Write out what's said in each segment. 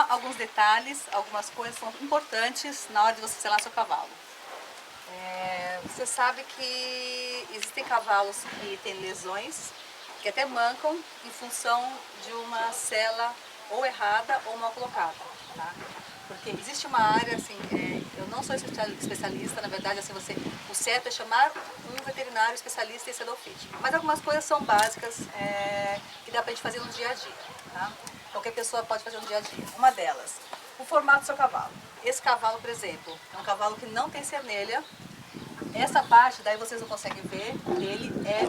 mostrar alguns detalhes, algumas coisas que são importantes na hora de você selar seu cavalo. Você sabe que existem cavalos que têm lesões, que até mancam em função de uma sela ou errada ou mal colocada, tá? Porque existe uma área, assim, eu não sou especialista, na verdade, assim, o certo é chamar um veterinário especialista em saddle fit. Mas algumas coisas são básicas que dá pra gente fazer no dia a dia, tá? Qualquer pessoa pode fazer no dia a dia. Uma delas, o formato do seu cavalo. Esse cavalo, por exemplo, é um cavalo que não tem cernelha. Essa parte, daí vocês não conseguem ver, ele é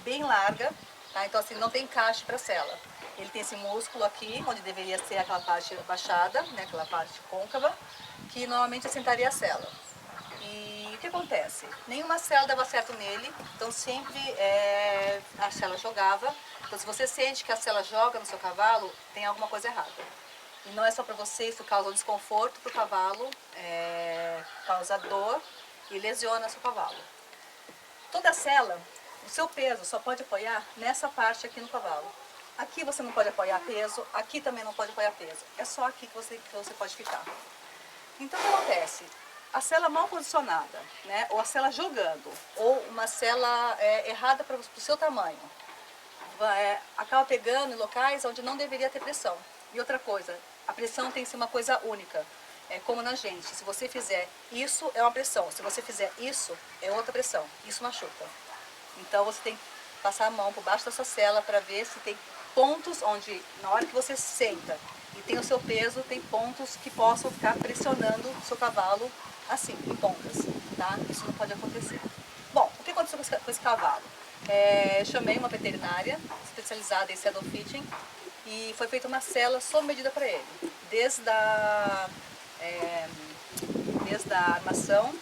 bem larga, tá? Então assim, não tem encaixe para sela. Ele tem esse músculo aqui, onde deveria ser aquela parte baixada, né, aquela parte côncava, que normalmente assentaria a sela. E o que acontece? Nenhuma sela dava certo nele, então sempre a sela jogava. Então se você sente que a sela joga no seu cavalo, tem alguma coisa errada. E não é só para você, isso causa um desconforto para o cavalo, causa dor e lesiona seu cavalo. Toda sela, o seu peso só pode apoiar nessa parte aqui no cavalo. Aqui você não pode apoiar peso, aqui também não pode apoiar peso. É só aqui que você pode ficar. Então o que acontece? A sela mal posicionada, né, ou a sela jogando, ou uma sela errada para o seu tamanho, acaba pegando em locais onde não deveria ter pressão. E outra coisa, a pressão tem que ser uma coisa única. É como na gente, se você fizer isso, é uma pressão. Se você fizer isso, é outra pressão. Isso machuca. Então você tem que passar a mão por baixo da sua sela para ver se tem pontos onde, na hora que você senta e tem o seu peso, tem pontos que possam ficar pressionando o seu cavalo assim, em pontas, tá? Isso não pode acontecer. Bom, o que aconteceu com esse cavalo? Chamei uma veterinária especializada em saddle fitting e foi feita uma sela sob medida para ele, desde a armação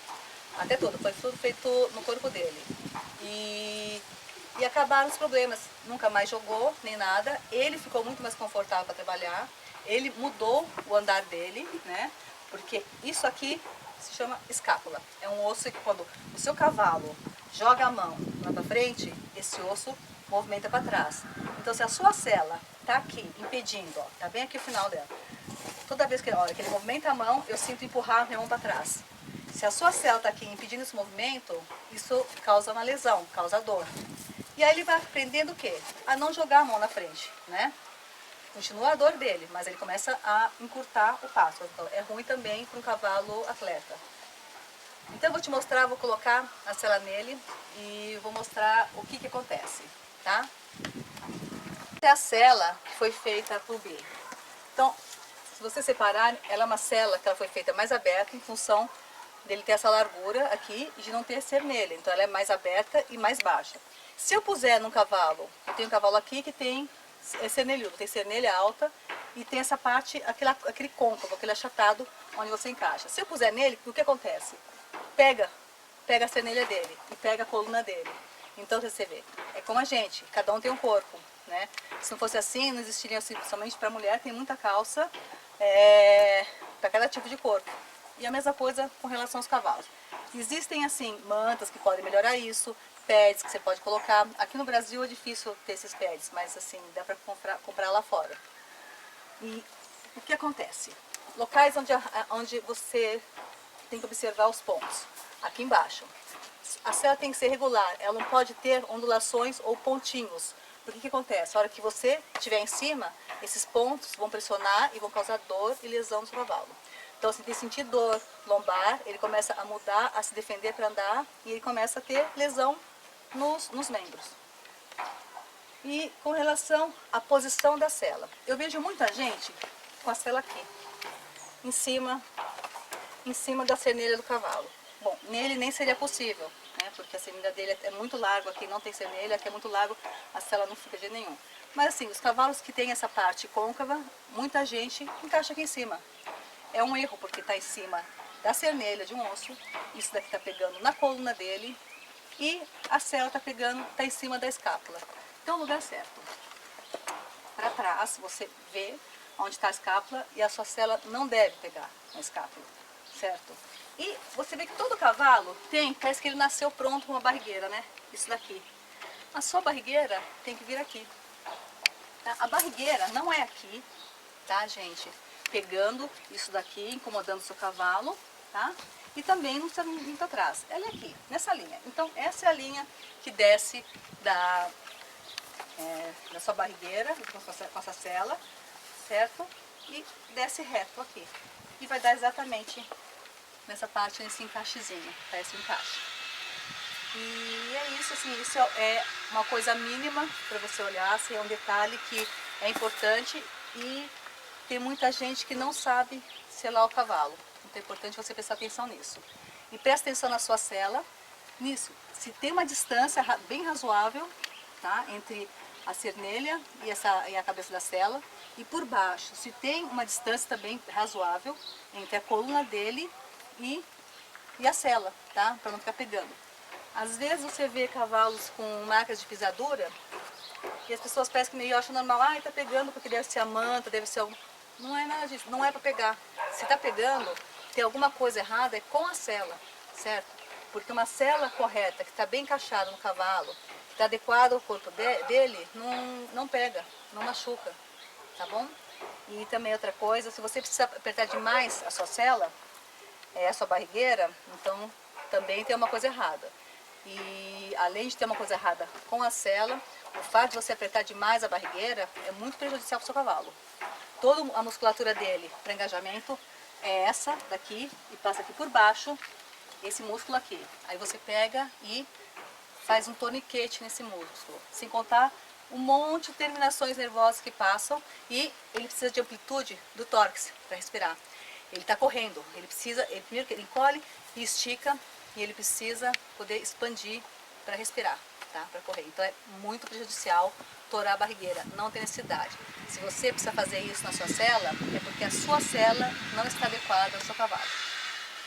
até tudo, foi tudo feito no corpo dele. E acabaram os problemas, nunca mais jogou nem nada, ele ficou muito mais confortável para trabalhar, ele mudou o andar dele, né? Porque isso aqui se chama escápula, é um osso que quando o seu cavalo joga a mão lá para frente, esse osso movimenta para trás. Então se a sua sela está aqui impedindo, ó, tá bem aqui o final dela, toda vez que ele movimenta a mão, eu sinto empurrar a minha mão para trás. Se a sua sela está aqui impedindo esse movimento, isso causa uma lesão, causa dor. E aí ele vai aprendendo o quê? A não jogar a mão na frente, né? Continua a dor dele, mas ele começa a encurtar o passo. Então, é ruim também para um cavalo atleta. Então eu vou te mostrar, vou colocar a sela nele e vou mostrar o que acontece, tá? Essa é a sela que foi feita para o B. Então, se você separar, ela é uma sela que ela foi feita mais aberta em função dele ter essa largura aqui e de não ter cernelha. Então ela é mais aberta e mais baixa. Se eu puser num cavalo, eu tenho um cavalo aqui que tem cernelhudo, tem cernelha alta e tem essa parte, aquele côncavo, aquele achatado onde você encaixa. Se eu puser nele, o que acontece? Pega a cernelha dele e pega a coluna dele. Então você vê, é como a gente, cada um tem um corpo, né? Se não fosse assim, não existiria assim, somente para mulher, tem muita calça para cada tipo de corpo. E a mesma coisa com relação aos cavalos. Existem assim mantas que podem melhorar isso, pads que você pode colocar. Aqui no Brasil é difícil ter esses pads, mas assim, dá para comprar lá fora. E o que acontece? Locais onde você tem que observar os pontos. Aqui embaixo. A sela tem que ser regular, ela não pode ter ondulações ou pontinhos. Porque o que acontece? A hora que você estiver em cima, esses pontos vão pressionar e vão causar dor e lesão no seu cavalo. Então, se ele sentir dor lombar, ele começa a mudar, a se defender para andar e ele começa a ter lesão nos membros. E com relação à posição da sela, eu vejo muita gente com a sela aqui, em cima da cernelha do cavalo. Bom, nele nem seria possível, né? Porque a cernelha dele é muito largo, aqui não tem cernelha, aqui é muito largo, a sela não fica de nenhum. Mas assim, os cavalos que têm essa parte côncava, muita gente encaixa aqui em cima. É um erro, porque está em cima da cernelha de um osso, isso daqui está pegando na coluna dele, e a sela está em cima da escápula. Então o lugar certo. Para trás, você vê onde está a escápula e a sua sela não deve pegar na escápula, certo? E você vê que todo cavalo parece que ele nasceu pronto com uma barrigueira, né? Isso daqui. A sua barrigueira tem que vir aqui. Tá? A barrigueira não é aqui, tá, gente? pegando isso daqui, incomodando o seu cavalo, tá? E também não precisa muito atrás. Ela é aqui, nessa linha. Então, essa é a linha que desce da sua barrigueira, com essa sela, certo? E desce reto aqui. E vai dar exatamente nessa parte, nesse encaixezinho, tá? Esse encaixe. E é isso, assim, isso é uma coisa mínima para você olhar, assim, é um detalhe que é importante e tem muita gente que não sabe selar o cavalo. Então é importante você prestar atenção nisso. E presta atenção na sua sela, nisso. Se tem uma distância bem razoável, tá? Entre a cernelha e a cabeça da sela, e por baixo, se tem uma distância também razoável entre a coluna dele e a sela, tá? Para não ficar pegando. Às vezes você vê cavalos com marcas de pisadura e as pessoas parecem que meio acham normal, ah, tá pegando porque deve ser a manta, deve ser algum... Não é nada disso, não é para pegar. Se tá pegando, tem alguma coisa errada, é com a sela, certo? Porque uma sela correta, que está bem encaixada no cavalo, que está adequada ao corpo dele, não pega, não machuca, tá bom? E também outra coisa, se você precisa apertar demais a sua sela, a sua barrigueira, então também tem uma coisa errada. E além de ter uma coisa errada com a sela, o fato de você apertar demais a barrigueira é muito prejudicial para o seu cavalo. Toda a musculatura dele para engajamento é essa daqui e passa aqui por baixo, esse músculo aqui. Aí você pega e faz um torniquete nesse músculo, sem contar um monte de terminações nervosas que passam e ele precisa de amplitude do tórax para respirar. Ele está correndo, primeiro que ele encolhe e estica e ele precisa poder expandir para respirar, tá? Para correr. Então é muito prejudicial torar a barrigueira, não tem necessidade. Se você precisa fazer isso na sua sela, é porque a sua sela não está adequada ao seu cavalo,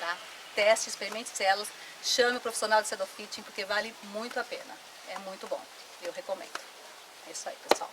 tá? Teste, experimente selas, chame o profissional de saddle fitting porque vale muito a pena. É muito bom, eu recomendo. É isso aí, pessoal.